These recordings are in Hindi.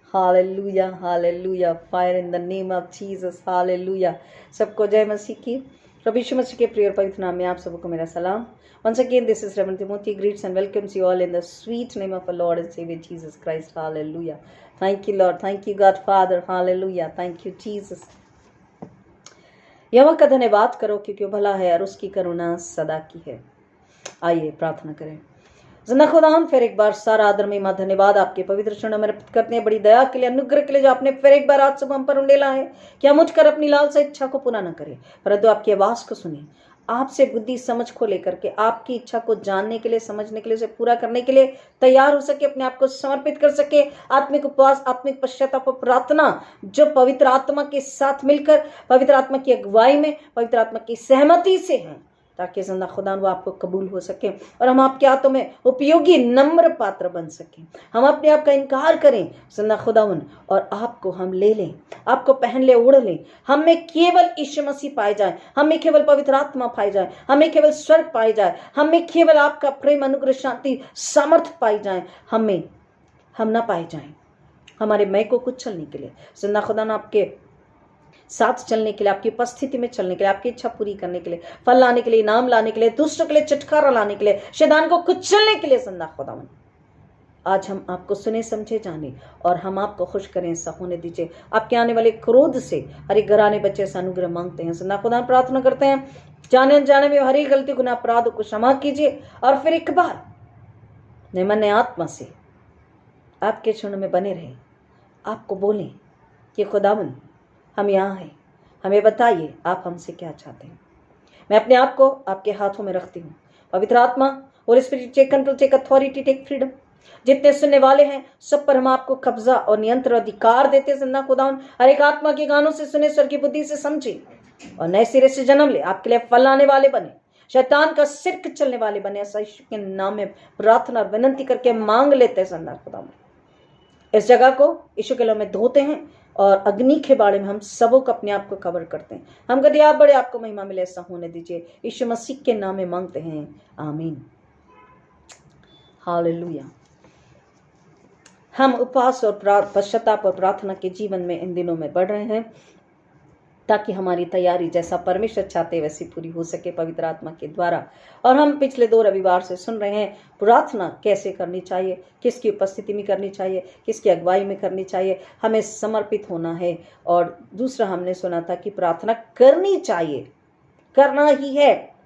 Hallelujah, hallelujah, fire in the name of Jesus, hallelujah. सबको जय मसीह की। प्रभु यीशु मसीह के प्रिय और पवित्र नाम में आप सबको मेरा सलाम। Once again, this is Reverend Timothy greets and welcomes you all in the sweet name of our Lord and Savior Jesus Christ. Hallelujah. Thank you, Lord. Thank you, God Father. Hallelujah. Thank you, Jesus. यहोवा का धन्यवाद करो क्योंकि वो भला है और उसकी करुणा सदा की है। आइए प्रार्थना करें। जिंदा खुदावन, फिर एक बार सारा आदर महिमा धन्यवाद आपके पवित्र चरणों में अर्पित करते हैं, बड़ी दया के लिए, अनुग्रह के लिए जो आपने फिर एक बार आज सुबह हम पर उंडेला है कि हम उठकर अपनी लालसा इच्छा को पूरा न करें, परंतु आपकी आवाज को सुने, आपसे बुद्धि समझ को लेकर के आपकी इच्छा को जानने के लिए, समझने के लिए, उसे पूरा करने के लिए तैयार हो सके, अपने आप को समर्पित कर सके। आत्मिक उपवास, आत्मिक पश्चाताप और प्रार्थना जो पवित्र आत्मा के साथ मिलकर पवित्र आत्मा की अगुवाई में, पवित्र आत्मा की सहमति से है, ताकि जिंदा खुदा वो आपको कबूल हो सके और हम आपके हाथों में उपयोगी नम्र पात्र बन सकें। हम अपने आप का इनकार करें जिंदा खुदावन और आपको हम ले लें, आपको पहन ले, ओढ़ लें। हम में केवल यीशु मसीह पाए जाए, हम में केवल पवित्र आत्मा पाई जाए, हम में केवल स्वर्ग पाई जाए, हम में केवल आपका प्रेम, अनुग्रह, शांति, सामर्थ पाई जाए। हम ना पाए जाए हमारे मैं को कुचलने के लिए, जिंदा खुदा आपके साथ चलने के लिए, आपकी उपस्थिति में चलने के लिए, आपकी इच्छा पूरी करने के लिए, फल लाने के लिए, इनाम लाने के लिए, दुष्टों के लिए छुटकारा लाने के लिए, शैतान को कुचलने के लिए। जिंदा खुदावन आज हम आपको सुने, समझे, जाने और हम आपको खुश करें, ऐसा होने दीजिए। आपके आने वाले क्रोध से हर एक घराने बच्चे से अनुग्रह मांगते हैं। जिंदा खुदा प्रार्थना करते हैं, जाने अनजाने में हर एक गलती, गुनाह, अपराध को क्षमा कीजिए और फिर एक बार नए मन नए आत्मा से आपके चरणों में बने रहे, आपको बोलें कि खुदावन हम यहाँ हैं, हमें बताइए आप हमसे क्या चाहते हैं। मैं अपने आप को आपके हाथों में रखती हूँ। पवित्र आत्मा, Holy Spirit, take control, take authority, take freedom. जितने सुनने वाले हैं सब पर हम आपको कब्जा और नियंत्रण अधिकार देते। जिंदा खुदावन हर एक आत्मा के गानों से सुने, स्वर की बुद्धि से समझे और नए सिरे से जन्म ले, आपके लिए फल आने वाले बने, शैतान का सिर चलने वाले बने। ऐसा यीशु के नाम में प्रार्थना और विनंती करके मांग लेते हैं। जिंदा खुदावन इस जगह को यीशु के नाम में धोते हैं और अग्नि के बारे में हम सबों को अपने आप को कवर करते हैं। हम कहते आप बड़े, आपको महिमा मिले, ऐसा होने दीजिए। यीशु मसीह के नाम में मांगते हैं, आमीन, हालेलुया। हम उपवास और पश्चाताप और प्रार्थना के जीवन में इन दिनों में बढ़ रहे हैं, ताकि हमारी तैयारी जैसा परमेश्वर चाहते वैसी पूरी हो सके पवित्र आत्मा के द्वारा। और हम पिछले 2 रविवार से सुन रहे हैं प्रार्थना कैसे करनी चाहिए, किसकी उपस्थिति में करनी चाहिए, किसकी अगुवाई में करनी चाहिए, हमें समर्पित होना है। और दूसरा हमने सुना था कि प्रार्थना करनी चाहिए, करना ही है।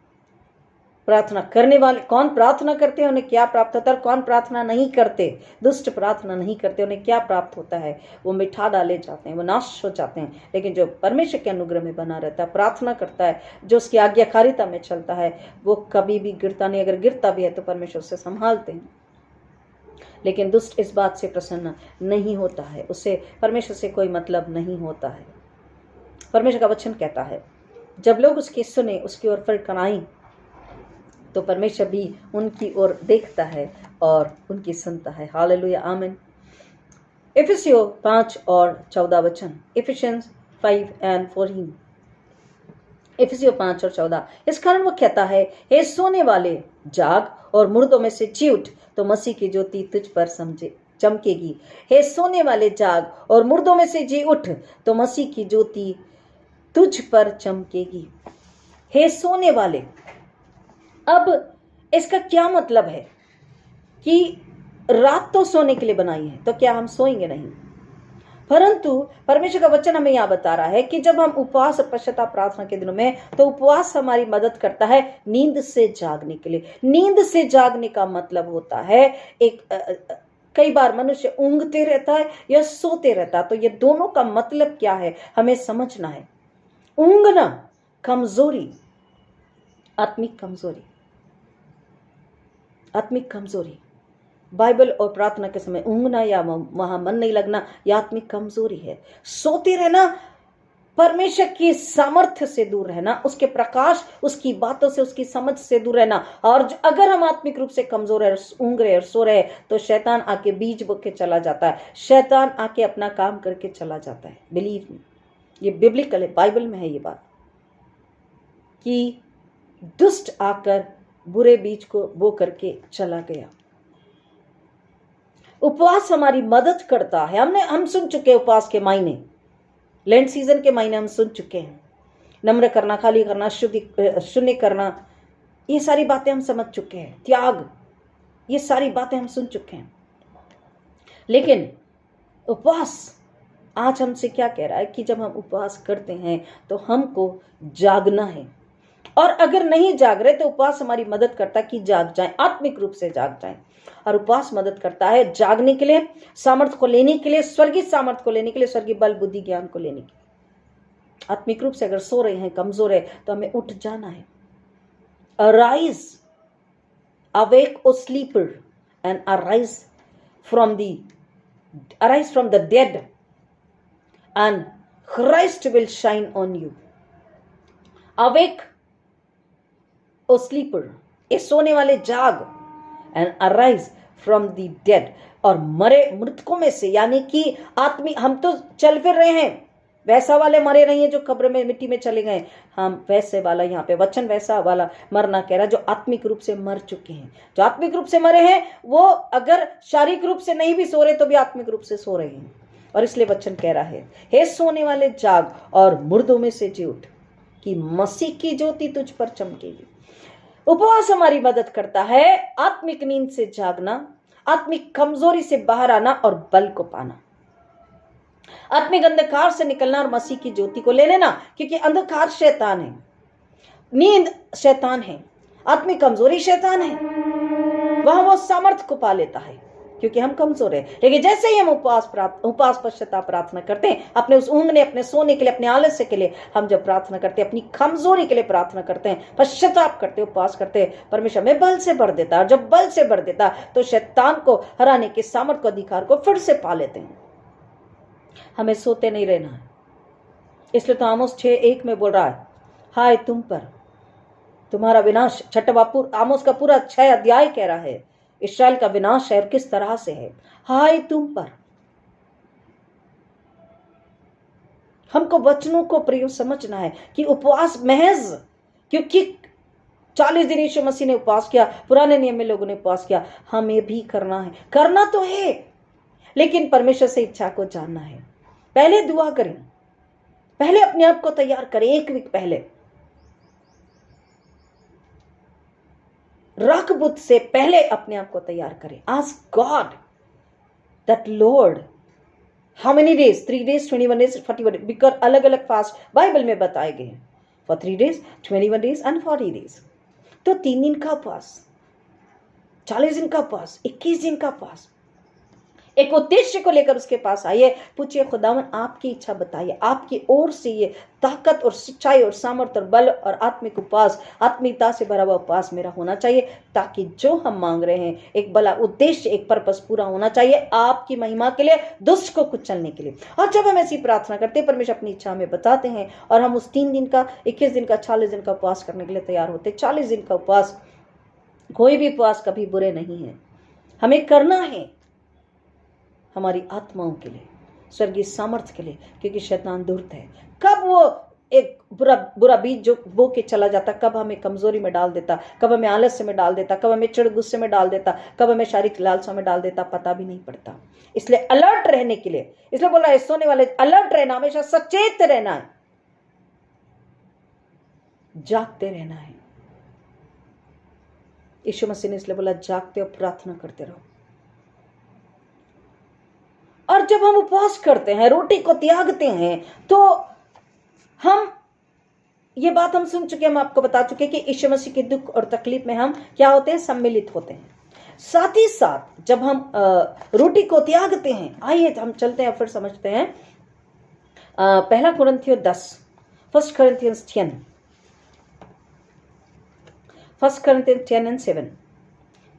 प्रार्थना करने वाले कौन प्रार्थना करते हैं, उन्हें क्या प्राप्त होता है, कौन प्रार्थना नहीं करते, दुष्ट प्रार्थना नहीं करते, उन्हें क्या प्राप्त होता है, वो मिठा डाले जाते हैं, वो नाश हो जाते हैं। लेकिन जो परमेश्वर के अनुग्रह में बना रहता है, प्रार्थना करता है, जो उसकी आज्ञाकारिता में चलता है, वो कभी भी गिरता नहीं। अगर गिरता भी है तो परमेश्वर उसे संभालते हैं। लेकिन दुष्ट इस बात से प्रसन्न नहीं होता है, उससे परमेश्वर से कोई मतलब नहीं होता है। परमेश्वर का वचन कहता है जब लोग उसकी सुने, उसकी ओर फिर कनाई, तो परमेश्वर भी उनकी ओर देखता है और उनकी सुनता है। हालेलुया, आमीन। इफिसियों 5 और 14 वचन, इफिशियंस 5 and 14। इफिसियों 5 और 14। इस कारण वो कहता है, हे सोने वाले जाग और मुर्दों में से जी उठ, तो मसीह की ज्योति तुझ पर चमकेगी। हे सोने वाले जाग और मुर्दों में से जी उठ, तो मसीह की ज्योति तुझ पर चमकेगी। हे सोने वाले, अब इसका क्या मतलब है कि रात तो सोने के लिए बनाई है, तो क्या हम सोएंगे नहीं? परंतु परमेश्वर का वचन हमें यह बता रहा है कि जब हम उपवास और पश्चाताप प्रार्थना के दिनों में, तो उपवास हमारी मदद करता है नींद से जागने के लिए। नींद से जागने का मतलब होता है कई बार मनुष्य ऊँघते रहता है या सोते रहता है, तो ये दोनों का मतलब क्या है हमें समझना है। ऊँघना कमजोरी, आत्मिक कमजोरी, आत्मिक कमजोरी। बाइबल और प्रार्थना के समय ऊँघना या वहां मन नहीं लगना, यह आत्मिक कमजोरी है। सोते रहना, परमेश्वर की सामर्थ्य से दूर रहना, उसके प्रकाश, उसकी बातों से, उसकी समझ से दूर रहना। और अगर हम आत्मिक रूप से कमजोर है, ऊँघ रहे और सो रहे, तो शैतान आके बीज बो के चला जाता है, शैतान आके अपना काम करके चला जाता है। बिलीव मी, ये बिब्लिकल है, बाइबल में है ये बात कि दुष्ट आकर बुरे बीज को बो करके चला गया। उपवास हमारी मदद करता है। हम सुन चुके हैं उपवास के मायने, लेंट सीजन के मायने हम सुन चुके हैं। नम्र करना, खाली करना, शून्य करना, ये सारी बातें हम समझ चुके हैं। त्याग, ये सारी बातें हम सुन चुके हैं। लेकिन उपवास आज हमसे क्या कह रहा है कि जब हम उपवास करते हैं तो हमको जागना है, और अगर नहीं जाग रहे तो उपवास हमारी मदद करता है कि जाग जाएं, आत्मिक रूप से जाग जाएं। और उपवास मदद करता है जागने के लिए, सामर्थ्य को लेने के लिए, स्वर्गीय सामर्थ्य को लेने के लिए, स्वर्गीय बल, बुद्धि, ज्ञान को लेने के लिए। आत्मिक रूप से अगर सो रहे हैं, कमजोर है, तो हमें उठ जाना है। Arise, awake O sleeper and arise from the dead and Christ will shine on you. Awake, O sleeper, ए सोने वाले जाग, and arise from the dead, और मरे मृतकों में से, यानी कि आत्मी, हम तो चल फिर रहे हैं, वैसा वाले मरे नहीं है जो कब्र में मिट्टी में चले गए, हम वैसे वाला, यहाँ पे वचन वैसा वाला मरना कह रहा है, जो आत्मिक रूप से मर चुके हैं। जो आत्मिक रूप से मरे हैं वो अगर शारीरिक रूप से नहीं भी सो रहे तो भी आत्मिक रूप से सो रहे हैं। और इसलिए वचन कह रहा है, हे सोने वाले जाग और मुर्दों में से जी उठ, कि मसीह की ज्योति तुझ पर चमकेगी। उपवास हमारी मदद करता है आत्मिक नींद से जागना, आत्मिक कमजोरी से बाहर आना और बल को पाना, आत्मिक अंधकार से निकलना और मसीह की ज्योति को ले लेना। क्योंकि अंधकार शैतान है, नींद शैतान है, आत्मिक कमजोरी शैतान है, वहां वो सामर्थ्य को पा लेता है क्योंकि हम कमजोर हैं। लेकिन जैसे ही हम उपवास पश्चाताप प्रार्थना करते हैं, अपने उस ऊँघने, अपने सोने के लिए, अपने आलस्य के लिए, हम जब प्रार्थना करते हैं, अपनी कमजोरी के लिए प्रार्थना करते हैं, पश्चाताप करते हैं, उपवास करते हैं, परमेश्वर में बल से भर देता है। और जब बल से भर देता तो शैतान को हराने के सामर्थ्य को, अधिकार को फिर से पा लेते हैं। हमें सोते नहीं रहना है। इसलिए तो आमोस 6:1 में बोल रहा है, हाय तुम पर तुम्हारा विनाश। छठवां आमोस का पूरा 6 अध्याय कह रहा है इस्राएल का विनाश है और किस तरह से है। हाय तुम पर। हमको वचनों को प्रयोग समझना है कि उपवास महज, क्योंकि 40 दिन यीशु मसीह ने उपवास किया, पुराने नियम में लोगों ने उपवास किया, हमें भी करना है। करना तो है, लेकिन परमेश्वर से इच्छा को जानना है। पहले दुआ करें, पहले अपने आप को तैयार करें। 1 वीक पहले रखबुत से पहले अपने आप को तैयार करें। Ask God that Lord, how many days, 3 days, 21 days, 41 days, because अलग अलग फास्ट बाइबल में बताए गए हैं। For 3 days, 21 days and 40 days। तो 3 दिन का उपवास, 40 दिन का उपवास, 21 दिन का उपवास, एक उद्देश्य को लेकर उसके पास आइए। पूछिए, खुदावन आपकी इच्छा बताइए, आपकी ओर से ये ताकत और सच्चाई और सामर्थ्य और बल और आत्मिक उपवास, आत्मिकता से भरा हुआ उपवास मेरा होना चाहिए, ताकि जो हम मांग रहे हैं एक बड़ा उद्देश्य, एक पर्पस पूरा होना चाहिए आपकी महिमा के लिए, दुष्ट को कुचलने के लिए। और जब हम ऐसी प्रार्थना करते हैं, परमेश्वर अपनी इच्छा हमें बताते हैं और हम उस 3 दिन का, 21 दिन का, 40 दिन का उपवास करने के लिए तैयार होते। 40 दिन का उपवास, कोई भी उपवास कभी बुरे नहीं है, हमें करना है हमारी आत्माओं के लिए, स्वर्गीय सामर्थ्य के लिए, क्योंकि शैतान धूर्त है। कब वो एक बुरा बीज जो बो के चला जाता, कब हमें कमजोरी में डाल देता, कब हमें आलस्य में डाल देता, कब हमें चिड़ गुस्से में डाल देता, कब हमें शारीरिक लालसा में डाल देता, पता भी नहीं पड़ता। इसलिए अलर्ट रहने के लिए, इसलिए बोला है सोने वाले, अलर्ट रहना, हमेशा सचेत रहना है, जागते रहना है। यीशु मसीह ने इसलिए बोला, जागते और प्रार्थना करते रहो। और जब हम उपवास करते हैं, रोटी को त्यागते हैं, तो हम, ये बात हम सुन चुके, हम आपको बता चुके कि यीशु मसीह के दुख और तकलीफ में हम क्या होते हैं, सम्मिलित होते हैं। साथ ही साथ जब हम रोटी को त्यागते हैं, आइए हम चलते हैं फिर समझते हैं 1 कुरिन्थियों 10, 1 Corinthians 10, 1 Corinthians 10 and 7,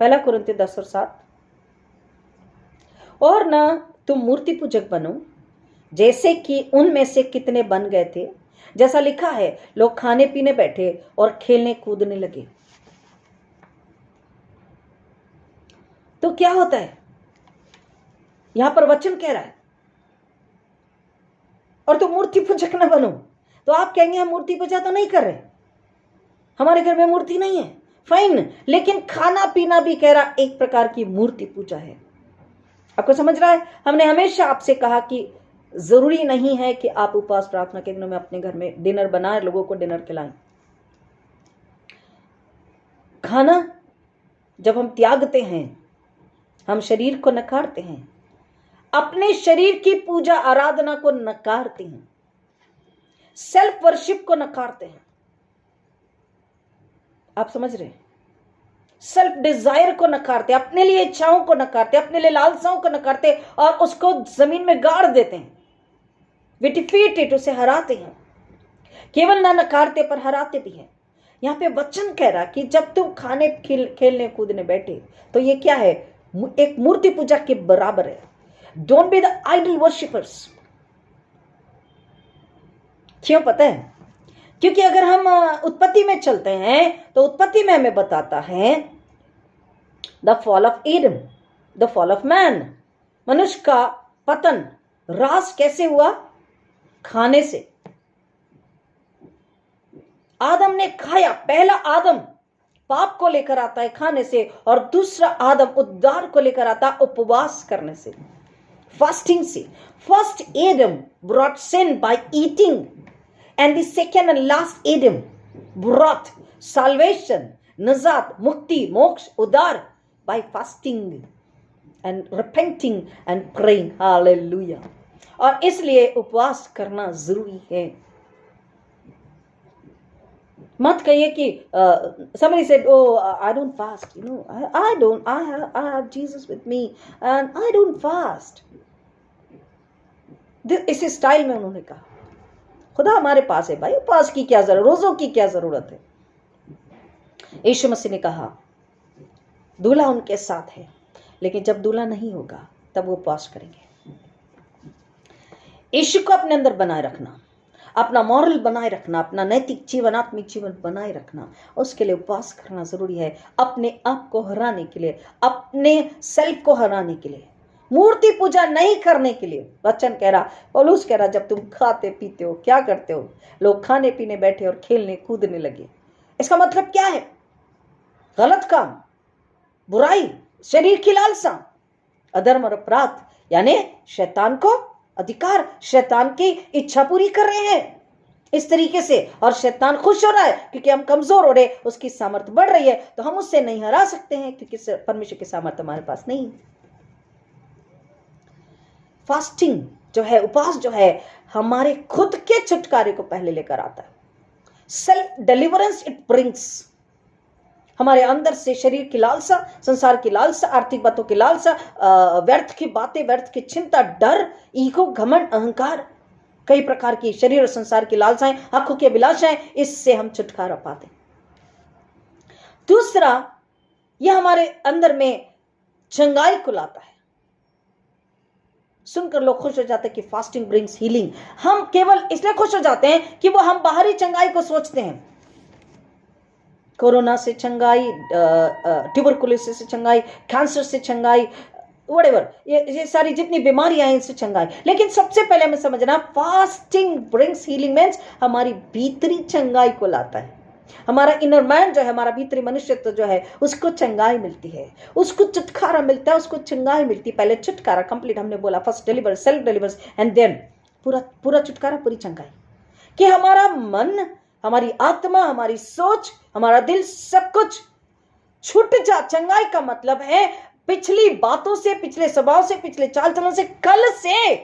1 कुरिन्थियों 10 और 7। और ना तुम मूर्ति पूजक बनो, जैसे कि उनमें से कितने बन गए थे, जैसा लिखा है, लोग खाने पीने बैठे और खेलने कूदने लगे। तो क्या होता है, यहां पर वचन कह रहा है, और तुम मूर्ति पूजक न बनो। तो आप कहेंगे हम मूर्ति पूजा तो नहीं कर रहे, हमारे घर में मूर्ति नहीं है, फाइन, लेकिन खाना पीना भी कह रहा एक प्रकार की मूर्ति पूजा है। आपको समझ रहा है? हमने हमेशा आपसे कहा कि जरूरी नहीं है कि आप उपवास प्रार्थना के दिनों में अपने घर में डिनर बनाए, लोगों को डिनर खिलाएं। खाना जब हम त्यागते हैं, हम शरीर को नकारते हैं, अपने शरीर की पूजा आराधना को नकारते हैं, सेल्फ वर्शिप को नकारते हैं। आप समझ रहे हैं? सेल्फ डिजायर को नकारते, अपने लिए इच्छाओं को नकारते, अपने लिए लालसाओं को नकारते और उसको जमीन में गाड़ देते हैं। वी डिफीट इट, उसे हराते हैं। केवल ना नकारते पर हराते भी हैं। यहाँ पे वचन कह रहा कि जब तुम खाने खेलने कूदने बैठे तो ये क्या है? एक मूर्ति पूजा के बराबर है। Don't be the idol worshippers. क्यों पता है? क्योंकि अगर हम उत्पत्ति में चलते हैं तो उत्पत्ति में हमें बताता है the fall of Adam, the fall of man, मनुष्य का पतन रास कैसे हुआ? खाने से। आदम ने खाया। पहला आदम पाप को लेकर आता है खाने से, और दूसरा आदम उद्धार को लेकर आता है उपवास करने से, फास्टिंग से। First Adam brought sin by eating, and the second and last Adam brought salvation, नजात, मुक्ति, मोक्ष, उद्धार by fasting and repenting and praying. Hallelujah. और इसलिए उपवास करना जरूरी है। मत कहिए कि somebody said, oh, I don't fast, I have Jesus with me and I don't fast. इस स्टाइल में उन्होंने कहा, खुदा हमारे पास है भाई, उपवास की क्या जरूरत, रोजों की क्या जरूरत है? यीशु मसीह ने कहा दूल्हा उनके साथ है, लेकिन जब दूल्हा नहीं होगा तब वो उपवास करेंगे। यीशु को अपने अंदर बनाए रखना, अपना मॉरल बनाए रखना, अपना नैतिक जीवन, आत्मिक जीवन बनाए रखना, उसके लिए उपवास करना जरूरी है। अपने आप को हराने के लिए, अपने सेल्फ को हराने के लिए, मूर्ति पूजा नहीं करने के लिए। वचन कह रहा, पौलुस कह रहा, जब तुम खाते पीते हो क्या करते हो? लोग खाने पीने बैठे और खेलने कूदने लगे। इसका मतलब क्या है? गलत काम, बुराई, शरीर की लालसा, अधर्म और अपराध, यानी शैतान को अधिकार, शैतान की इच्छा पूरी कर रहे हैं इस तरीके से। और शैतान खुश हो रहा है क्योंकि हम कमजोर हो रहे, उसकी सामर्थ्य बढ़ रही है, तो हम उससे नहीं हरा सकते हैं क्योंकि परमेश्वर की सामर्थ्य हमारे पास नहीं। फास्टिंग जो है, उपवास जो है, हमारे खुद के छुटकारे को पहले लेकर आता है। Self deliverance it brings. हमारे अंदर से शरीर की लालसा, संसार की लालसा, आर्थिक बातों की लालसा, व्यर्थ की बातें, व्यर्थ की चिंता, डर, ईगो, घमंड, अहंकार, कई प्रकार की शरीर और संसार की लालसाएं, आंखों की अभिलाषाएं, इससे हम छुटकारा पाते। दूसरा, यह हमारे अंदर में चंगाई को लाता है। सुनकर लोग खुश हो जाते हैं कि फास्टिंग ब्रिंग्स हीलिंग। हम केवल इसलिए खुश हो जाते हैं कि वो हम बाहरी चंगाई को सोचते हैं। कोरोना से चंगाई, ट्यूबरकुलोसिस से चंगाई, कैंसर से चंगाई, व्हाटएवर, ये सारी जितनी बीमारियां हैं इनसे चंगाई। लेकिन सबसे पहले हमें समझना, फास्टिंग ब्रिंग्स हीलिंग मींस हमारी भीतरी चंगाई को लाता है। हमारा इनर मैन जो है, हमारा भीतरी मनुष्यत्व जो है, उसको चंगाई मिलती है, उसको छुटकारा मिलता है, उसको चंगाई मिलती है। पहले छुटकारा कंप्लीट, हमने बोला first deliver, self delivers and then पूरा छुटकारा, पूरी चंगाई, कि हमारा मन, हमारी आत्मा, हमारी सोच, हमारा दिल, सब कुछ छूट जा। चंगाई का मतलब है पिछली बातों से, पिछले स्वभाव से, पिछले चाल चलन से, कल से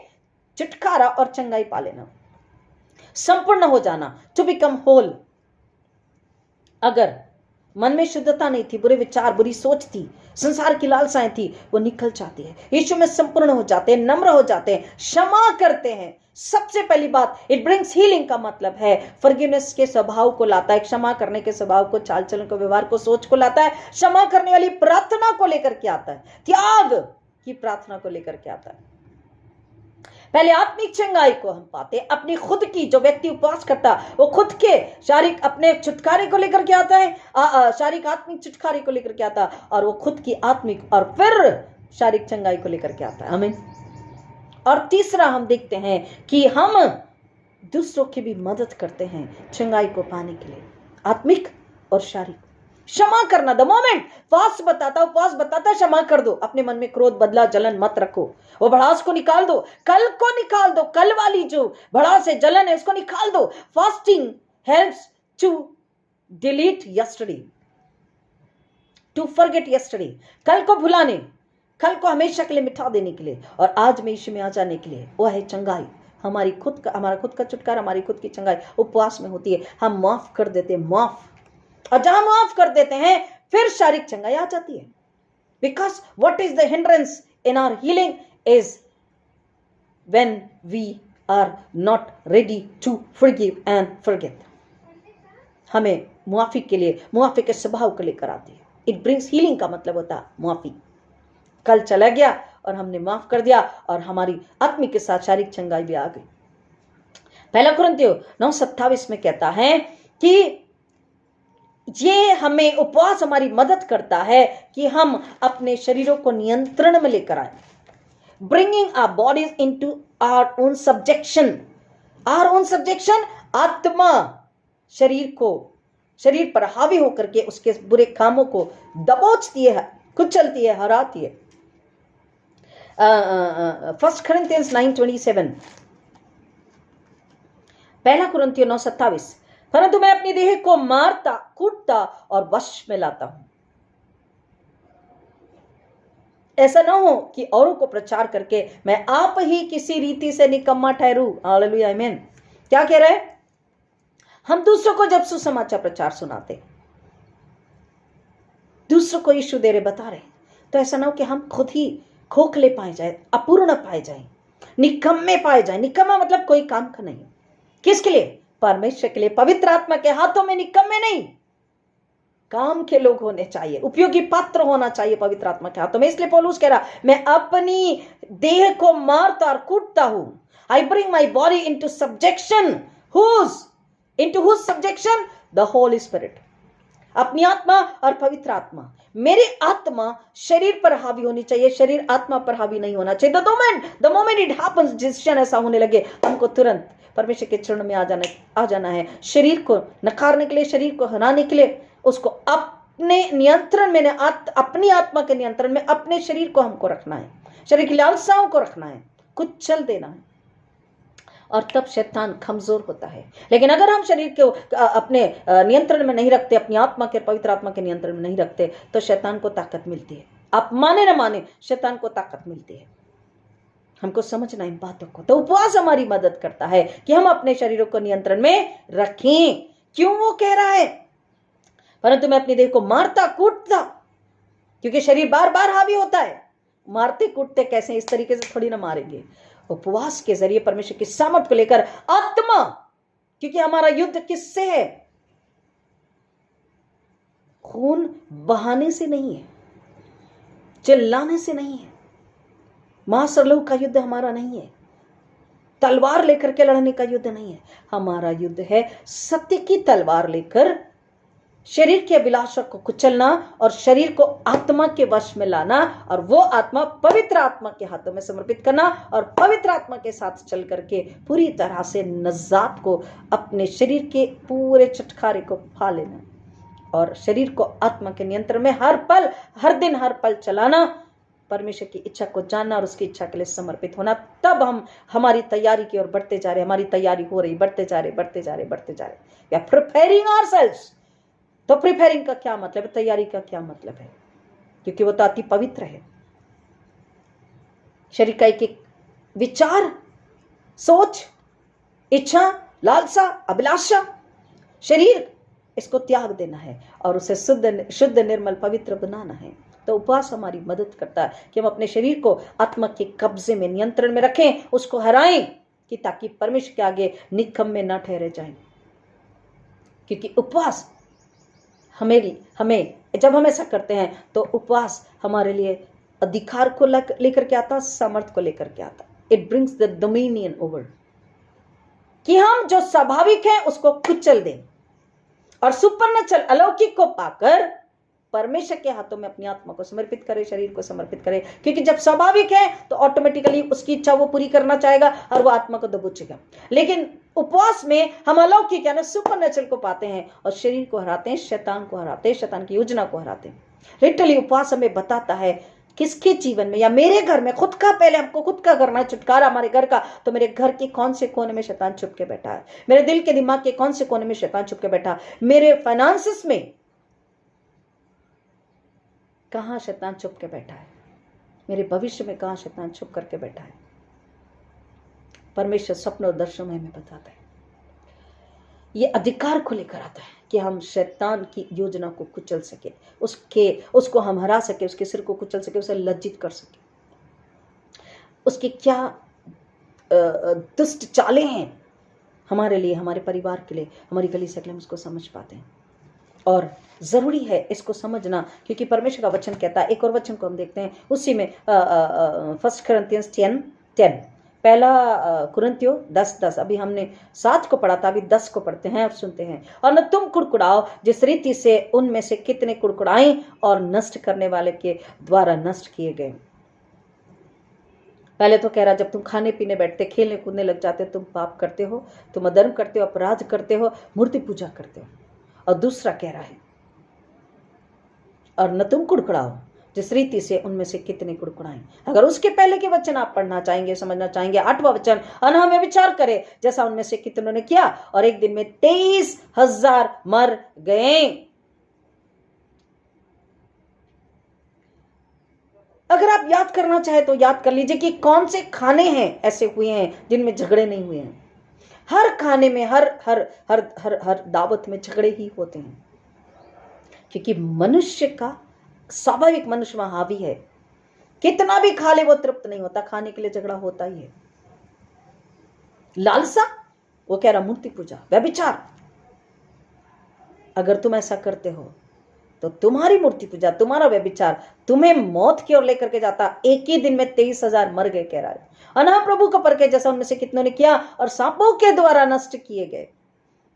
छुटकारा और चंगाई पा लेना, संपूर्ण हो जाना, टू बिकम होल। अगर मन में शुद्धता नहीं थी, बुरे विचार, बुरी सोच थी, संसार की लालसाएं थी, वो निकल जाती है। यीशु में संपूर्ण हो जाते हैं, नम्र हो जाते हैं, क्षमा करते हैं। सबसे पहली बात, इट ब्रिंग्स हीलिंग का मतलब है फॉरगिवनेस के स्वभाव को लाता है, क्षमा करने के स्वभाव को, चाल चलन को, व्यवहार को, सोच को लाता है। क्षमा करने वाली प्रार्थना को लेकर के आता है, त्याग की प्रार्थना को लेकर के आता है। पहले आत्मिक चंगाई को हम पाते, अपनी खुद की, जो व्यक्ति उपवास करता वो खुद के शारीरिक अपने छुटकारे को लेकर के आता है, शारीरिक आत्मिक छुटकारे को लेकर के आता है, और वो खुद की आत्मिक और फिर शारीरिक चंगाई को लेकर के आता है। आमीन। और तीसरा हम देखते हैं कि हम दूसरों की भी मदद करते हैं चंगाई को पाने के लिए, आत्मिक और शारीरिक। क्षमा करना। द मोमेंट फास्ट बताता, उपवास बताता क्षमा कर दो, अपने मन में क्रोध, बदला, जलन मत रखो, वो भड़ास को निकाल दो, कल को निकाल दो, कल वाली जो भड़ास है, जलन है, उसको निकाल दो। Fasting helps to delete yesterday, to forget yesterday, कल को भुलाने, कल को हमेशा के लिए मिटा देने के लिए, और आज में यीशु में आ जाने के लिए। वो है चंगाई, हमारा खुद का छुटकारा, हमारी खुद की चंगाई उपवास में होती है। हम माफ कर देते हैं, माफ, और जहां माफ कर देते हैं फिर शारीरिक चंगाई आ जाती है। Because what is the hindrance in our healing is when we are not ready to forgive and forget. हमें मुआफी के लिए, मुआफी के स्वभाव को लेकर आती है। इट ब्रिंग्स हीलिंग का मतलब होता है मुआफी। कल चला गया और हमने माफ कर दिया, और हमारी आत्मिक के साथ शारीरिक चंगाई भी आ गई। पहला कुरिन्थियों 9:27 में कहता है कि ये हमें, उपवास हमारी मदद करता है कि हम अपने शरीरों को नियंत्रण में लेकर आए। Bringing our bodies into our own subjection. Our own subjection, आत्मा शरीर पर हावी होकर के उसके बुरे कामों को दबोचती है, कुचलती है, हराती है। 1 Corinthians 9:27, पहला कुरिन्थियों 9:27, परंतु मैं अपनी देह को मारता, कूटता और वश में लाता हूं। ऐसा ना हो कि औरों को प्रचार करके मैं आप ही किसी रीति से निकम्मा ठहरूं। हालेलुया, आमीन। क्या कह रहे हैं? हम दूसरों को जब सुसमाचार प्रचार सुनाते, दूसरों को यीशु दे रहे, बता रहे, तो ऐसा ना हो कि हम खुद ही खोखले पाए जाए, अपूर्ण पाए जाए, निकम्मे पाए जाए। निकम्मा मतलब कोई काम का नहीं। किसके लिए? परमेश्वर के लिए। पवित्र आत्मा के हाथों में निकम्मे नहीं, काम के लोग होने चाहिए, उपयोगी पात्र होना चाहिए पवित्र आत्मा के हाथों में। इसलिए पौलुस कह रहा, मैं अपनी देह को मारता और कूटता हूं। I bring my body into subjection, into whose subjection? The Holy Spirit. अपनी आत्मा और पवित्र आत्मा। मेरी आत्मा शरीर पर हावी होनी चाहिए, शरीर आत्मा पर हावी नहीं होना चाहिए। The moment it happens, जिस क्षण ऐसा होने लगे, हमको तुरंत परमेश्वर के चरण में आ जाना है। शरीर को नकारने के लिए, शरीर को हराने के लिए, उसको अपने नियंत्रण में, अपनी आत्मा के नियंत्रण में अपने शरीर को हमको रखना है, शरीर की लालसाओं को रखना है, कुचल देना है, और तब शैतान कमजोर होता है। लेकिन अगर हम शरीर को अपने नियंत्रण में नहीं रखते, अपनी आत्मा के, पवित्र आत्मा के नियंत्रण में नहीं रखते, तो शैतान को ताकत मिलती है। आप माने न माने, शैतान को ताकत मिलती है। हमको समझना इन बातों को। तो उपवास हमारी मदद करता है कि हम अपने शरीरों को नियंत्रण में रखें। क्यों वो कह रहा है, परंतु मैं अपनी देह को मारता, कूटता, क्योंकि शरीर बार बार हावी होता है। मारते कूटते कैसे? इस तरीके से थोड़ी ना मारेंगे। उपवास के जरिए परमेश्वर की सामर्थ को लेकर आत्मा, क्योंकि हमारा युद्ध किससे है? खून बहाने से नहीं है, चिल्लाने से नहीं है, मांस और लहू का युद्ध हमारा नहीं है, तलवार लेकर के लड़ने का युद्ध नहीं है। हमारा युद्ध है सत्य की तलवार लेकर शरीर के अभिलाषा को कुचलना और शरीर को आत्मा के वश में लाना, और वो आत्मा पवित्र आत्मा के हाथों में समर्पित करना, और पवित्र आत्मा के साथ चल करके पूरी तरह से नजात को, अपने शरीर के पूरे छुटकारे को पा लेना, और शरीर को आत्मा के नियंत्रण में हर पल, हर दिन, हर पल चलाना, परमेश्वर की इच्छा को जानना और उसकी इच्छा के लिए समर्पित होना। तब हम हमारी तैयारी की ओर बढ़ते जा रहे, हमारी तैयारी हो रही, बढ़ते जा रहे, बढ़ते जा रहे, बढ़ते जा रहे। We are preparing ourselves. तो प्रिपेयरिंग का क्या मतलब है? तैयारी का क्या मतलब है? क्योंकि वो तो अति पवित्र है। शरीर का एक विचार, सोच, इच्छा, लालसा, अभिलाषा, शरीर, इसको त्याग देना है और उसे शुद्ध, निर्मल, पवित्र बनाना है। तो उपवास हमारी मदद करता है कि हम अपने शरीर को आत्मा के कब्जे में, नियंत्रण में रखें, उसको हराएं, कि ताकि परमेश्वर के आगे निकम्मे ना ठहरे जाएं। क्योंकि उपवास हमें जब हम ऐसा करते हैं तो उपवास हमारे लिए अधिकार को लेकर के आता, सामर्थ को लेकर के आता। It brings the dominion over, कि हम जो स्वाभाविक है उसको कुचल दें और सुपरनेचुरल, अलौकिक को पाकर परमेश्वर के हाथों में अपनी आत्मा को समर्पित करे, शरीर को समर्पित करे, क्योंकि जब स्वाभाविक है तो ऑटोमेटिकली उसकी इच्छा वो पूरी करना चाहेगा और वो आत्मा को दबोचेगा। लेकिन उपवास में हम अलौकिक यानी सुपरनेचुरल को पाते हैं और शरीर को हराते हैं, शैतान को हराते हैं, शैतान की योजना को हराते हैं। लिटरली उपवास हमें बताता है किसके जीवन में या मेरे घर में, खुद का पहले हमको खुद का करना है छुटकारा हमारे घर का, तो मेरे घर के कौन से कोने में शैतान छुप के बैठा है, मेरे दिल के दिमाग के कौन से कोने में शैतान छुप के बैठा, मेरे फाइनेंसेस में कहां शैतान छुप के बैठा है, मेरे भविष्य में कहां शैतान छुप करके बैठा है। परमेश्वर सपने और दर्शनों में हमें बताता है, ये अधिकार को लेकर आता है कि हम शैतान की योजना को कुचल सके, उसको हम हरा सके, उसके सिर को कुचल सके, उसे लज्जित कर सके। उसकी क्या दुष्ट चालें हैं हमारे लिए, हमारे परिवार के लिए, हमारी गली से हम उसको समझ पाते हैं। और ज़रूरी है इसको समझना, क्योंकि परमेश्वर का वचन कहता है, एक और वचन को हम देखते हैं उसी में 1 Corinthians 10:10, पहला कुरिन्थियों 10:10। अभी हमने 7 को पढ़ा था, अभी 10 को पढ़ते हैं और सुनते हैं। और न तुम कुड़कुड़ाओ जिस रीति से उनमें से कितने कुड़कुड़ाएं और नष्ट करने वाले के द्वारा नष्ट किए गए। पहले तो कह रहा जब तुम खाने पीने बैठते, खेलने कूदने लग जाते, तुम पाप करते हो, तुम अधर्म करते हो, अपराध करते हो, मूर्ति पूजा करते हो। और दूसरा कह रहा है और न तुम कुड़कुड़ाओ जिस रीति से उनमें से कितने कुड़कुड़ाएं। अगर उसके पहले के वचन आप पढ़ना चाहेंगे, समझना चाहेंगे, 8वां वचन, अनह में विचार करे जैसा उनमें से कितनों ने किया और एक दिन में 23,000 मर गए। अगर आप याद करना चाहे तो याद कर लीजिए कि कौन से खाने हैं ऐसे हुए हैं जिनमें झगड़े नहीं हुए हैं। हर खाने में, हर हर हर हर हर दावत में झगड़े ही होते हैं, क्योंकि मनुष्य का स्वाभाविक, मनुष्य वहां हावी है, कितना भी खा ले वो तृप्त नहीं होता, खाने के लिए झगड़ा होता ही है। लालसा, वो कह रहा मूर्ति पूजा, व्यभिचार। अगर तुम ऐसा करते हो तो तुम्हारी मूर्ति पूजा, तुम्हारा व्यभिचार तुम्हें मौत की ओर लेकर के जाता। एक ही दिन में 23,000 मर गए, कह रहा है। अनह प्रभु को परखे जैसा उनमें से कितनों ने किया और सांपों के द्वारा नष्ट किए गए।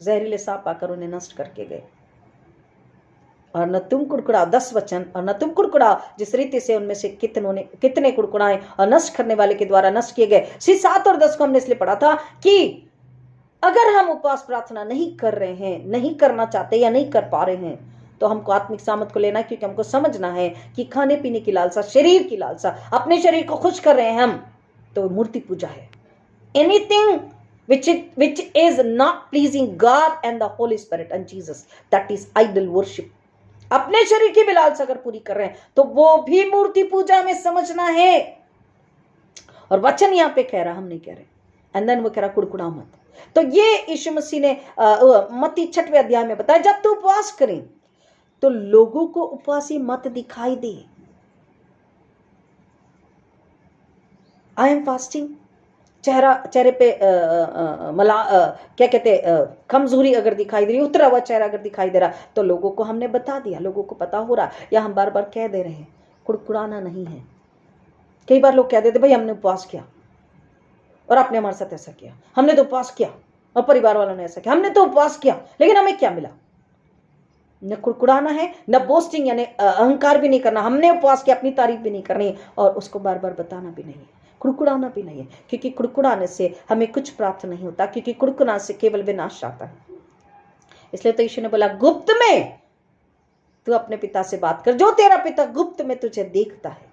जहरीले सांप आकर उन्हें नष्ट करके गए। और न तुम कुड़कुड़ाओ, 10 वचन, और न तुम कुड़कुड़ाओ जिस रीति से उनमें से कितने कुड़कुड़ाए और नष्ट करने वाले के द्वारा नष्ट किए गए। 7 और 10 को हमने इसलिए पढ़ा था कि अगर हम उपवास प्रार्थना नहीं कर रहे हैं, नहीं करना चाहते या नहीं कर पा रहे हैं, तो हमको आत्मिक सामत को लेना है, क्योंकि हमको समझना है कि खाने पीने की लालसा, शरीर की लालसा, अपने शरीर को खुश कर रहे हैं हम, तो मूर्ति पूजा है। Anything which is not pleasing God and the Holy Spirit and Jesus, that is idol worship. अपने शरीर की भी लालसा अगर पूरी कर रहे हैं तो वो भी मूर्ति पूजा में समझना है। और वचन यहाँ पे कह रहा, हम नहीं कह रहे। एंड देन वो कह रहा कुड़कुड़ा मत। तो ये यीशु मसीह ने मत्ती 6वें अध्याय में बताया, जब तू उपवास करें तो लोगों को उपवासी मत दिखाई दे। आई एम फास्टिंग, चेहरे पे क्या कहते कमजोरी अगर दिखाई दे रही, उतरा हुआ चेहरा अगर दिखाई दे रहा, तो लोगों को हमने बता दिया, लोगों को पता हो रहा, या हम बार बार कह दे रहे हैं। कुड़कुड़ाना नहीं है। कई बार लोग कह देते भाई हमने उपवास किया और आपने हमारे साथ ऐसा किया, हमने तो उपवास किया और परिवार वालों ने ऐसा किया, हमने तो उपवास किया लेकिन हमें क्या मिला। न कुड़कुड़ाना है, न बोस्टिंग यानी अहंकार भी नहीं करना, हमने उपवास किया, अपनी तारीफ भी नहीं करनी और उसको बार बार बताना भी नहीं है, कुड़कुड़ाना भी नहीं है, क्योंकि कुड़कुड़ाने से हमें कुछ प्राप्त नहीं होता, क्योंकि कुड़कुड़ाने से केवल विनाश आता है। इसलिए तो यीशु ने बोला गुप्त में तू अपने पिता से बात कर, जो तेरा पिता गुप्त में तुझे देखता है।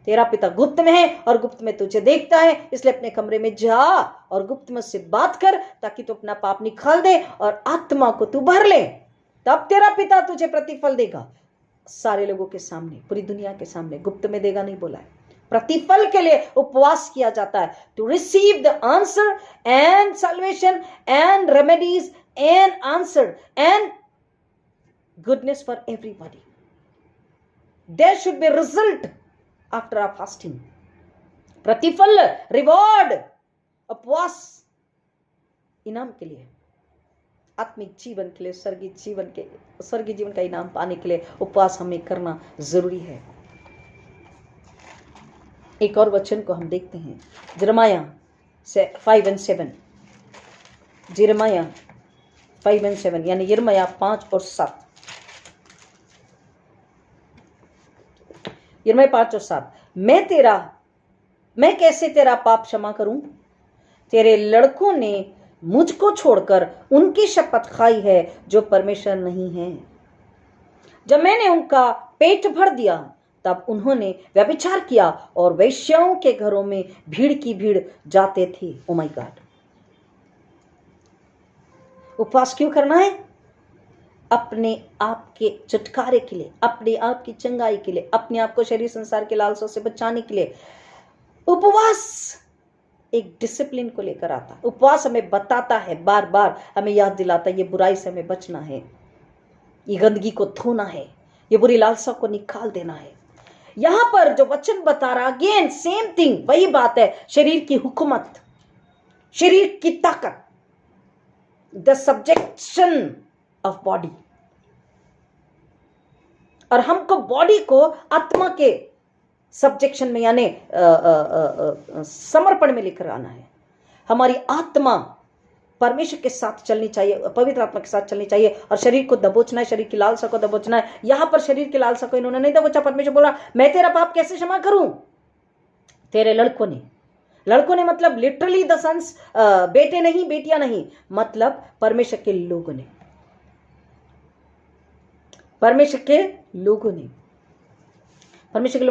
तेरा पिता गुप्त में है और गुप्त में तुझे देखता है, इसलिए अपने कमरे में जा और गुप्त में उससे बात कर, ताकि तू अपना पाप निकाल दे और आत्मा को तू भर ले, तब तेरा पिता तुझे प्रतिफल देगा। सारे लोगों के सामने, पूरी दुनिया के सामने, गुप्त में देगा नहीं बोला है। प्रतिफल के लिए उपवास किया जाता है, to receive the answer and salvation and remedies and answer and goodness for everybody. There should be result after our fasting. प्रतिफल, रिवॉर्ड, उपवास इनाम के लिए, आत्मिक जीवन के लिए, स्वर्गीय जीवन का इनाम पाने के लिए उपवास हमें करना जरूरी है। एक और वचन को हम देखते हैं, यिर्मयाह 5:7, यिर्मयाह 5:7 यानी यिर्मयाह 5 और 7। यिर्मयाह 5 और 7, मैं कैसे तेरा पाप क्षमा करूं? तेरे लड़कों ने मुझको छोड़कर उनकी शपथ खाई है जो परमेश्वर नहीं है। जब मैंने उनका पेट भर दिया तब उन्होंने व्यभिचार किया और वेश्याओं के घरों में भीड़ की भीड़ जाते थे। ओ माय गॉड, उपवास क्यों करना है? अपने आप के छुटकारे के लिए, अपने आप की चंगाई के लिए, अपने आप को शरीर संसार के लालसों से बचाने के लिए। उपवास एक डिसिप्लिन को लेकर आता है। उपवास हमें बताता है, बार बार हमें याद दिलाता है ये बुराई से हमें बचना है, ये गंदगी को धोना है, ये बुरी लालसा को निकाल देना है। यहां पर जो वचन बता रहा, अगेन सेम थिंग, वही बात है, शरीर की हुकूमत, शरीर की ताकत, द सब्जेक्शन ऑफ बॉडी। और हमको बॉडी को आत्मा के सब्जेक्शन में यानी समर्पण में लेकर आना है। हमारी आत्मा परमेश्वर के साथ चलनी चाहिए, पवित्र आत्मा के साथ चलनी चाहिए, और शरीर को दबोचना है, शरीर की लालसा को दबोचना है। यहां पर शरीर की लालसा को इन्होंने नहीं दबोचा। परमेश्वर बोला मैं तेरा पाप कैसे क्षमा करूं? तेरे लड़कों ने मतलब लिटरली द सन्स, बेटे नहीं, बेटियां नहीं, मतलब परमेश्वर के लोगों ने, परमेश्वर के लोगों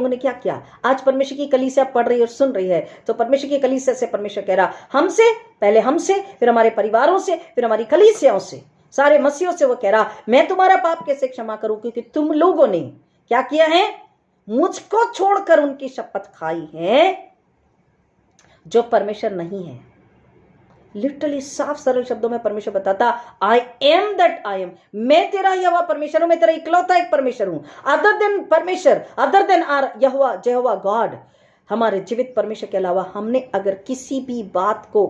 ने क्या किया? आज परमेश्वर की कलीसिया पढ़ रही और सुन रही है, तो परमेश्वर की कलीसिया से परमेश्वर कह रहा, पहले हमसे, फिर हमारे परिवारों से, फिर हमारी कलीसियाओं से, सारे मसीहों से वो कह रहा मैं तुम्हारा पाप कैसे क्षमा करूं? क्योंकि तुम लोगों ने क्या किया है? मुझको छोड़कर उनकी शपथ खाई है जो परमेश्वर नहीं है। लिटरली साफ सरल शब्दों में परमेश्वर बताता I am that I am, मैं तेरा यहोवा परमेश्वर हूं, मैं तेरा इकलौता एक परमेश्वर हूं। अदर देन परमेश्वर, अदर देन आर यहोवा गॉड, हमारे जीवित परमेश्वर के अलावा हमने अगर किसी भी बात को,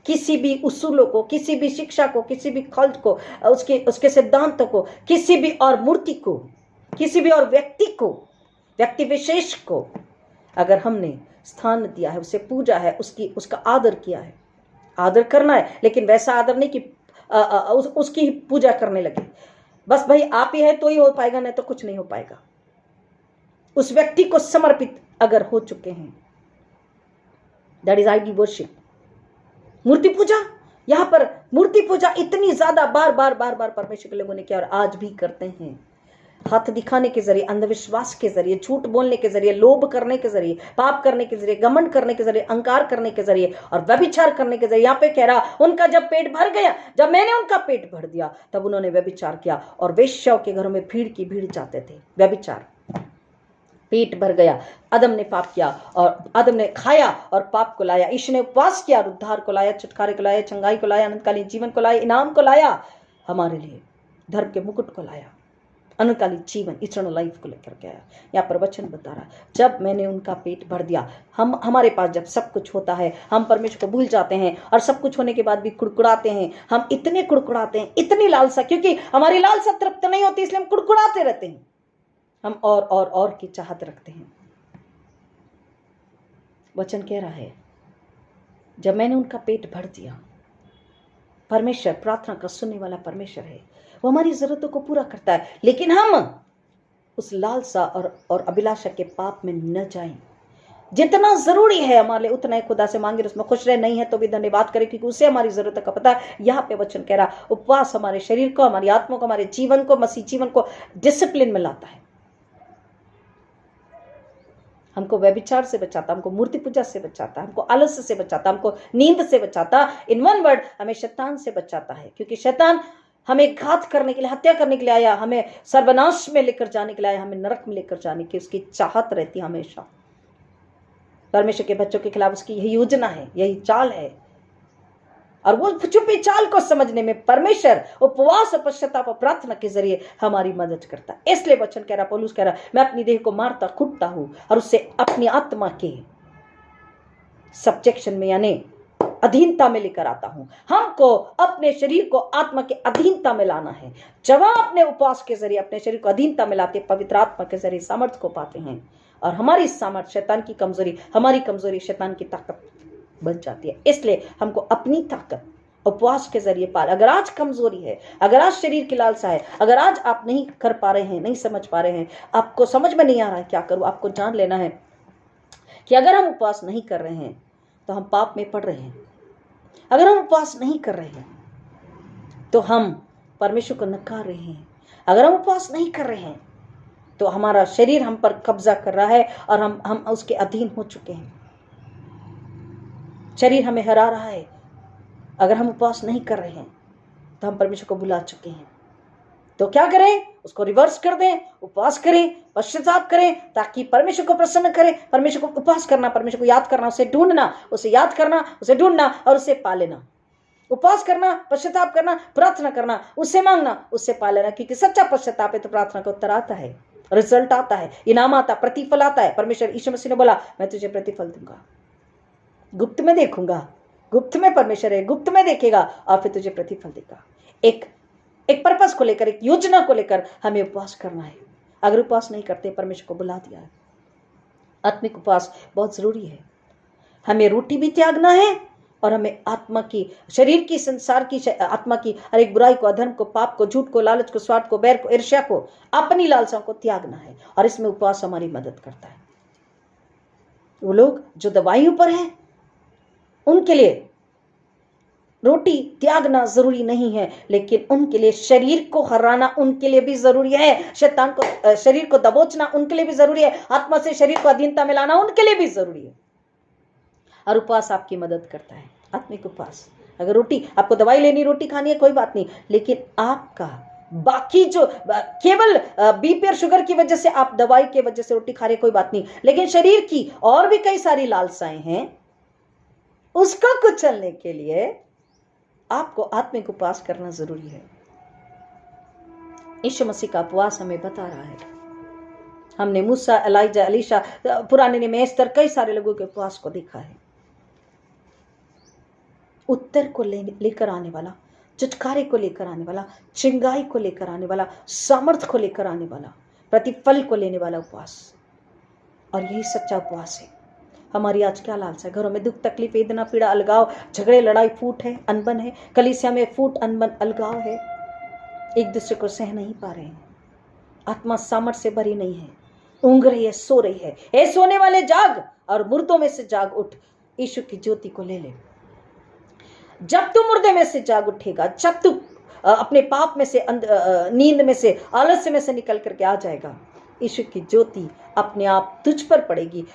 किसी भी उसूलों को, किसी भी शिक्षा को, किसी भी कल्ट को, उसके सिद्धांतों को, किसी भी और मूर्ति को, किसी भी और व्यक्ति को, व्यक्ति विशेष को अगर हमने स्थान दिया है, उसे पूजा है, उसका आदर किया है, आदर करना है, लेकिन वैसा आदर नहीं कि उसकी ही पूजा करने लगे, बस भाई आप ही है तो ही हो पाएगा, नहीं तो कुछ नहीं हो पाएगा। उस व्यक्ति को समर्पित अगर हो चुके हैं, दैट इज आइडल वर्शिप, मूर्ति पूजा। यहां पर मूर्ति पूजा इतनी ज्यादा बार बार परमेश्वर के लोगों ने किया और आज भी करते हैं। हाथ दिखाने के जरिए, अंधविश्वास के जरिए, झूठ बोलने के जरिए, लोभ करने के जरिए, पाप करने के जरिए, घमंड करने के जरिए, अहंकार करने के जरिए और व्यभिचार करने के जरिए। यहाँ पे कह रहा उनका जब पेट भर गया, जब मैंने उनका पेट भर दिया तब उन्होंने व्यभिचार किया और वेश्याओं के घरों में भीड़ की भीड़ जाते थे। व्यभिचार, पेट भर गया, आदम ने पाप किया और आदम ने खाया और पाप को लाया। ईश्वर ने उपवास किया और उद्धार को लाया, छुटकारे को लाया, चंगाई को लाया, अनंतकालीन जीवन को लाया, इनाम को लाया, हमारे लिए धर्म के मुकुट को लाया, अनंतकालीन जीवन, इटर्नल लाइफ को लेकर के आया। यहाँ पर वचन बता रहा जब मैंने उनका पेट भर दिया। हमारे पास जब सब कुछ होता है हम परमेश्वर को भूल जाते हैं और सब कुछ होने के बाद भी कुड़कुड़ाते हैं। हम इतने कुड़कुड़ाते हैं, इतनी लालसा, क्योंकि हमारी लालसा तृप्त नहीं होती इसलिए हम कुड़कुड़ाते रहते हैं, हम और की चाहत रखते हैं। वचन कह रहा है जब मैंने उनका पेट भर दिया, परमेश्वर प्रार्थना का सुनने वाला परमेश्वर है, वो हमारी जरूरतों को पूरा करता है, लेकिन हम उस लालसा और अभिलाषा के पाप में न जाएं। जितना जरूरी है हमारे लिए उतना ही खुदा से मांगे, उसमें खुश रहे, नहीं है तो भी धन्यवाद करें क्योंकि उसे हमारी जरूरत का पता है। यहाँ पे वचन कह रहा उपवास हमारे शरीर को, हमारी आत्मा को, हमारे जीवन को, मसीह जीवन को डिसिप्लिन में लाता है, हमको व्यभिचार से बचाता, हमको मूर्ति पूजा से बचाता, हमको आलस्य से बचाता, हमको नींद से बचाता, इन वन वर्ड हमें शैतान से बचाता है। क्योंकि शैतान हमें घात करने के लिए, हत्या करने के लिए आया, हमें सर्वनाश में लेकर जाने के लिए आया, हमें नरक में लेकर जाने की उसकी चाहत रहती है हमेशा। परमेश्वर के बच्चों के खिलाफ उसकी यही योजना है, यही चाल है, और वो छुपी चाल को समझने में परमेश्वर उपवास और पश्चाताप और प्रार्थना के जरिए हमारी मदद करता है। इसलिए वचन कह रहा, पौलुस कह रहा, मैं अपनी देह को मारता कूटता हूं और उससे अपनी आत्मा के सब्जेक्शन में यानी अधीनता में लेकर आता हूं। हमको अपने शरीर को आत्मा के अधीनता में लाना है। जब हम अपने उपवास के जरिए अपने शरीर को अधीनता में लाते, पवित्र आत्मा के जरिए सामर्थ्य को पाते हैं, और हमारी सामर्थ्य शैतान की कमजोरी, हमारी कमजोरी शैतान की ताकत बन जाती है। इसलिए हमको अपनी ताकत उपवास के जरिए पाल। अगर आज कमजोरी है, अगर आज शरीर की लालसा है, अगर आज आप नहीं कर पा रहे हैं, नहीं समझ पा रहे हैं, आपको समझ में नहीं आ रहा है क्या करूं, आपको जान लेना है कि अगर हम उपवास नहीं कर रहे हैं तो हम पाप में पड़ रहे हैं। अगर हम उपवास नहीं कर रहे हैं तो हम परमेश्वर को नकार रहे हैं। अगर हम उपवास नहीं कर रहे हैं तो हमारा शरीर हम पर कब्जा कर रहा है और हम उसके अधीन हो चुके हैं। शरीर हमें हरा रहा है। अगर हम उपवास नहीं कर रहे हैं तो हम परमेश्वर को भुला चुके हैं। तो क्या करें? उसको रिवर्स कर दें, उपवास करें, पश्चाताप करें, ताकि परमेश्वर को प्रसन्न करें। परमेश्वर को उपवास करना, परमेश्वर को याद करना, उसे ढूंढना, उसे याद करना, उसे ढूंढना और उसे पा लेना। उपवास करना, पश्चाताप करना, प्रार्थना करना, उससे मांगना, उससे पा लेना। क्योंकि सच्चा पश्चाताप है तो प्रार्थना का उत्तर आता है, रिजल्ट आता है, इनाम आता, प्रतिफल आता है। परमेश्वर यीशु मसीह ने बोला, मैं तुझे प्रतिफल दूंगा, गुप्त में देखूंगा। गुप्त में परमेश्वर है, गुप्त में देखेगा और फिर तुझे प्रतिफल देगा। एक पर्पस को लेकर, एक योजना को लेकर हमें उपवास करना है। अगर उपवास नहीं करते, परमेश्वर को बुला दिया है। आत्मिक उपवास बहुत जरूरी है। हमें रोटी भी त्यागना है और हमें आत्मा की, शरीर की, संसार की, आत्मा की हर एक बुराई को, अधर्म को, पाप को, झूठ को, लालच को, स्वार्थ को, बैर को, ईर्ष्या को, अपनी लालसाओं को त्यागना है। और इसमें उपवास हमारी मदद करता है। वो लोग जो दवाइयों पर हैं उनके लिए रोटी त्यागना जरूरी नहीं है, लेकिन उनके लिए शरीर को हराना उनके लिए भी जरूरी है। शैतान को, शरीर को दबोचना उनके लिए भी जरूरी है। आत्मा से शरीर को अधीनता में लाना उनके लिए भी जरूरी है। और उपवास आपकी मदद करता है, आत्मिक उपवास। अगर रोटी, आपको दवाई लेनी, रोटी खानी है, कोई बात नहीं, लेकिन आपका बाकी जो केवल बीपी और शुगर की वजह से आप दवाई के वजह से रोटी खा रहे, कोई बात नहीं, लेकिन शरीर की और भी कई सारी लालसाएं हैं, उसको कुचलने के लिए आपको आत्मिक उपवास करना जरूरी है। यीशु मसीह का उपवास हमें बता रहा है। हमने मूसा, एलाइजा, एलीशा, पुराने नियम में एस्तर, कई सारे लोगों के उपवास को देखा है। उत्तर को लेकर आने वाला, छुटकारे को लेकर आने वाला, चिंगाई को लेकर आने वाला, सामर्थ को लेकर आने वाला, प्रतिफल को लेने वाला उपवास। और यही सच्चा उपवास है। हमारी आज क्या लालसा है? घरों में दुख, तकलीफ, वेदना, पीड़ा, अलगाव, झगड़े, लड़ाई, फूट है, अनबन है। कलीसिया में फूट, अनबन, अलगाव है। एक दूसरे को सह नहीं पा रहे हैं। आत्मा सामर्थ से भरी नहीं है, ऊँघ रही है, सो रही है। ए सोने वाले जाग और मुर्दों में से जाग उठ, यीशु की ज्योति को ले ले। जब तू मुर्दे में से जाग उठेगा, जब तू अपने पाप में से, नींद में से, आलस्य में से निकल करके आ जाएगा, यीशु की ज्योति अपने आप तुझ पर पड़ेगी।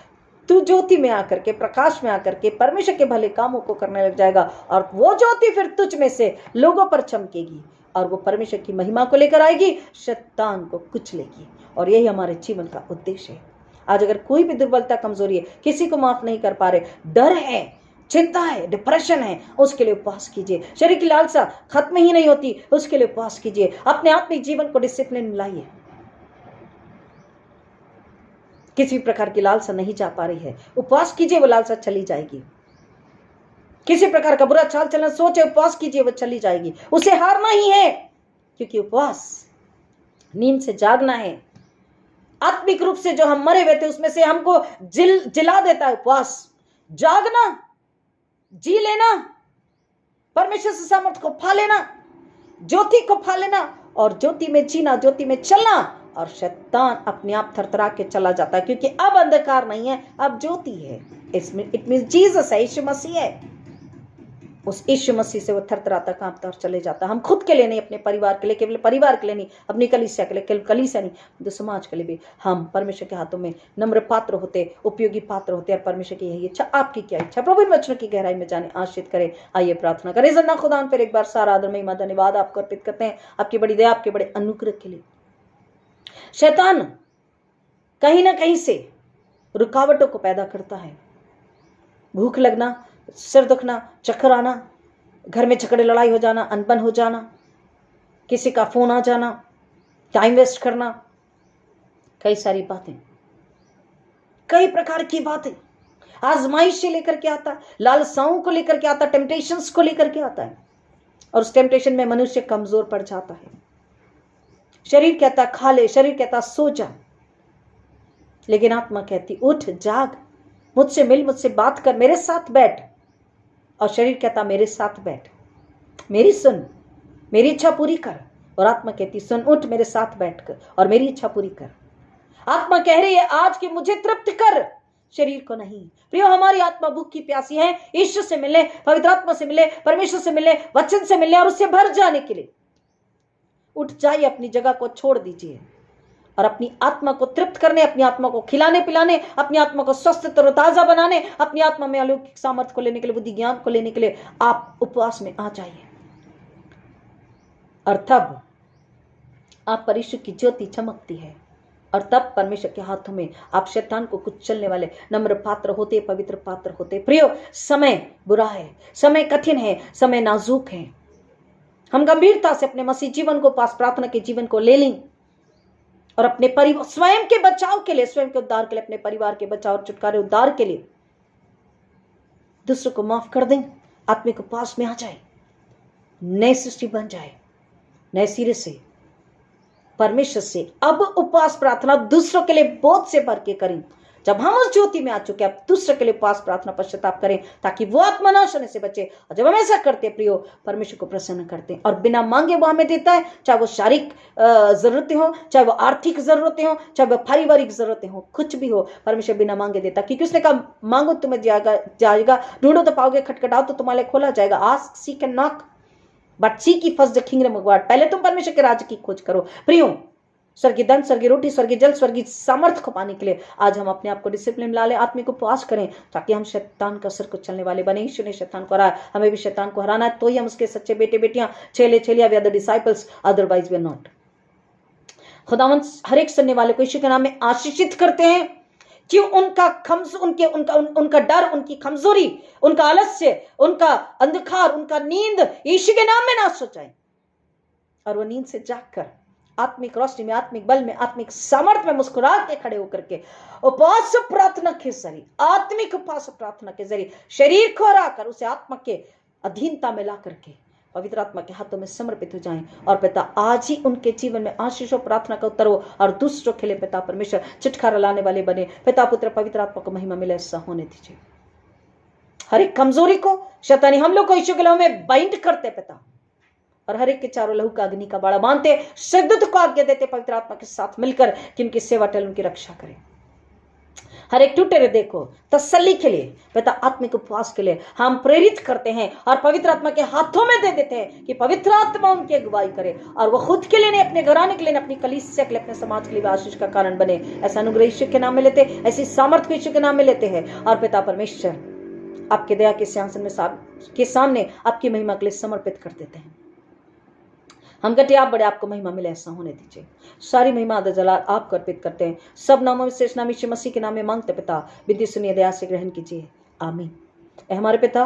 तू ज्योति में आकर के, प्रकाश में आकर के परमेश्वर के भले कामों को करने लग जाएगा। और वो ज्योति फिर तुझ में से लोगों पर चमकेगी और वो परमेश्वर की महिमा को लेकर आएगी, शैतान को कुचलेगी। और यही हमारे जीवन का उद्देश्य है। आज अगर कोई भी दुर्बलता, कमजोरी है, किसी को माफ नहीं कर पा रहे, डर है, चिंता है, डिप्रेशन है, उसके लिए उपवास कीजिए। शरीर की लालसा खत्म ही नहीं होती, उसके लिए उपवास कीजिए। अपने आत्मिक जीवन को डिसिप्लिन में लाइए। किसी भी प्रकार की लालसा नहीं जा पा रही है, उपवास कीजिए, वो लालसा चली जाएगी। किसी प्रकार का बुरा चाल चलन सोचे, उपवास कीजिए, वो चली जाएगी। उसे हारना ही है, क्योंकि उपवास नींद से जागना है। आत्मिक रूप से जो हम मरे हुए थे उसमें से हमको जिला देता है उपवास। जागना, जी लेना, परमेश्वर से सामर्थ को पा लेना, ज्योति को पा लेना और ज्योति में जीना, ज्योति में चलना। और शैतान अपने आप थरथरा के चला जाता है, क्योंकि अब अंधकार नहीं है, अब ज्योति है। इसमें इट मींस जीसस है, यीशु मसीह है। उस यीशु मसीह से वो थरथराता, कांपता और चले जाता। हम खुद के लिए नहीं, अपने परिवार के लिए, केवल परिवार के लिए नहीं, अपनी कलीसिया के लिए, केवल कलीसिया नहीं, तो समाज के लिए भी हम परमेश्वर के हाथों में नम्र पात्र होते, उपयोगी पात्र होते। और परमेश्वर की यही इच्छा, आपकी क्या इच्छा, प्रभु इन वचनों की गहराई में जाने, आशीष करे। आइए प्रार्थना करें। जिंदा खुदा फिर एक बार सारा आदर, महिमा, धन्यवाद आपको अर्पित करते हैं, आपकी बड़ी दया, आपके बड़े अनुग्रह के लिए। शैतान कहीं ना कहीं से रुकावटों को पैदा करता है। भूख लगना, सिर दुखना, चक्कर आना, घर में झगड़े, लड़ाई हो जाना, अनबन हो जाना, किसी का फोन आ जाना, टाइम वेस्ट करना, कई सारी बातें, कई प्रकार की बातें, आजमाइश लेकर के आता है, लालसाओं को लेकर के आता है, टेम्पटेशंस को लेकर के आता है। और उस टेम्पटेशन में मनुष्य कमजोर पड़ जाता है। शरीर कहता खा ले, शरीर कहता सो जा, लेकिन आत्मा कहती उठ, जाग, मुझसे मिल, मुझसे बात कर, मेरे साथ बैठ। और शरीर कहता मेरे साथ बैठ, मेरी सुन, मेरी इच्छा पूरी कर। और आत्मा कहती सुन, उठ मेरे साथ बैठकर और मेरी इच्छा पूरी कर। आत्मा कह रही है आज की मुझे तृप्त कर, शरीर को नहीं। प्रियो, हमारी आत्मा भूखी प्यासी है ईश्वर से मिलने, पवित्र आत्मा से मिले, परमेश्वर से मिले, वचन से मिलने और उससे भर जाने के लिए। उठ जाइए, अपनी जगह को छोड़ दीजिए और अपनी आत्मा को तृप्त करने, अपनी आत्मा को खिलाने पिलाने, अपनी आत्मा को स्वस्थ तरोताजा बनाने, अपनी आत्मा में अलौकिक सामर्थ्य को लेने के लिए, बुद्धि ज्ञान को लेने के लिए आप उपवास में आ जाइए। और तब आप परमेश्वर की ज्योति चमकती है और तब परमेश्वर के हाथों में आप शैतान को कुचलने वाले नम्र पात्र होते, पवित्र पात्र होते। प्रियो, समय बुरा है, समय कठिन है, समय नाजुक है। हम गंभीरता से अपने मसीह जीवन को, पास प्रार्थना के जीवन को ले लें और अपने परिवार, स्वयं के बचाव के लिए, स्वयं के उद्धार के लिए, अपने परिवार के बचाव और छुटकारे उद्धार के लिए दूसरों को माफ कर दें, आत्मिक उपवास में आ जाए, नई सृष्टि बन जाए, नए सिरे से परमेश्वर से अब उपवास प्रार्थना दूसरों के लिए बोझ से भर के करें। जब हम उस ज्योति में आ चुके अब दूसरों के लिए उपवास प्रार्थना पश्चाताप करें ताकि वो आत्मनाश होने से बचे। और जब हम ऐसा करते हैं प्रियो, परमेश्वर को प्रसन्न करते हैं और बिना मांगे वो हमें देता है, चाहे वो शारीरिक जरूरतें हो, चाहे वो आर्थिक जरूरतें हो, चाहे वो पारिवारिक जरूरतें हो, कुछ भी हो, परमेश्वर बिना मांगे देता। क्योंकि उसने कहा मांगो तुम्हें जाएगा, ढूंढो तो पाओगे, खटखटाओ तो तुम्हारे खोला जाएगा। Ask, seek and knock, but seek ye first the kingdom of God। पहले तुम परमेश्वर के राज्य की खोज करो। प्रियो, स्वर्गीय धन, स्वर्गीय रोटी, स्वर्गीय जल, स्वर्गीय सामर्थ्य को पाने के लिए आज हम अपने आप को डिसिप्लिन ला ले, आत्मिक उपवास करें ताकि हम शैतान का सिर को चलने वाले बने। यीशु ने शैतान को हराया, हमें भी शैतान को हराना है, तो ही हम उसके सच्चे बेटे बेटियां, चेले चेलिया, we are the disciples, otherwise we are not. खुदावंद हर एक सुनने वाले को यीशु के नाम में आशीषित करते हैं कि उनका डर, उनकी कमजोरी, उनका आलस्य, उनका अंधकार, उनका नींद यीशु के नाम में नाश हो जाए और वो नींद से जागकर आत्मिक रोशनी में, आत्मिक बल में, आत्मिक सामर्थ्य में मुस्कुरा के खड़े होकर के उपवास प्रार्थना के जरिए, आत्मिक उपवास प्रार्थना के जरिए शरीर को हराकर उसे आत्मा के अधीनता में ला करके पवित्र आत्मा के हाथों में समर्पित हो जाएं। और पिता आज ही उनके जीवन में आशीष और प्रार्थना का उत्तर हो और दूसरों के लिए पिता परमेश्वर छुटकारा लाने वाले बने। पिता पुत्र पवित्र आत्मा को महिमा मिले, ऐसा होने दीजिए। हर एक कमजोरी को, शैतानी हमलों को यीशु के लहू में बाइंड करते पिता, और हर एक के चारों लहू का अग्नि का बाड़ा बांधते, सिद्धत को आज्ञा देते पवित्र आत्मा के साथ मिलकर कि उनकी सेवा टल, उनकी रक्षा करें। हर एक टूटे हृदय को तसल्ली के लिए पिता आत्मिक उपवास के लिए हम प्रेरित करते हैं और पवित्र आत्मा के हाथों में दे देते हैं कि पवित्र आत्मा उनकी अगुवाई करे और वो खुद के लिए नहीं, अपने घराने के लिए, अपनी कलीसिया के लिए, अपने समाज के लिए आशीष का कारण बने। ऐसा अनुग्रह यीशु के नाम में लेते, ऐसी सामर्थ्य को यीशु के नाम में लेते हैं और पिता परमेश्वर आपके दया के सिंहासन में के सामने आपकी महिमा के लिए समर्पित कर देते हैं। हम कहते आप बड़े, आपको महिमा मिले, ऐसा होने दीजिए। सारी महिमा आदर जलाल आपको अर्पित करते हैं। सब नामों में शेष नाम यीशु मसीह के नाम में मांगते पिता, विधि सुनिए, दया से ग्रहण कीजिए, आमीन। ऐ हमारे पिता,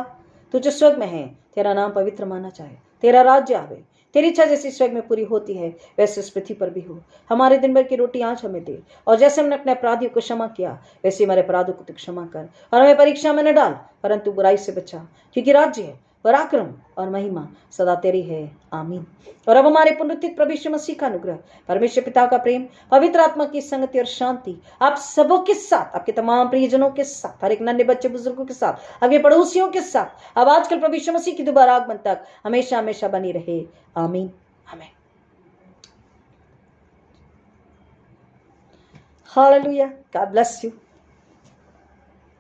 तू जो स्वर्ग में है, तेरा नाम पवित्र माना जाए, तेरा राज्य आवे, तेरी इच्छा जैसी स्वर्ग में पूरी होती है वैसे इस पृथ्वी पर भी हो। हमारे दिन भर की रोटी आज हमें दे, और जैसे हमने अपने अपराधियों को क्षमा किया वैसे हमारे अपराधों को तू क्षमा कर, और हमें परीक्षा में न डाल परंतु बुराई से बचा, क्योंकि राज्य है, पराक्रम और महिमा सदा तेरी है, आमीन। और अब हमारे पुनरुत्थित प्रभु यीशु मसीह का अनुग्रह, परमेश्वर पिता का प्रेम, पवित्र आत्मा की संगति और शांति आप सबों के साथ, आपके तमाम प्रियजनों के साथ, हर एक नन्हे बच्चे बुजुर्गों के साथ, आपके पड़ोसियों के साथ, अब आजकल प्रभु यीशु मसीह की दोबारा आगमन तक हमेशा हमेशा बनी रहे, आमीन, आमीन। Hallelujah, God bless you.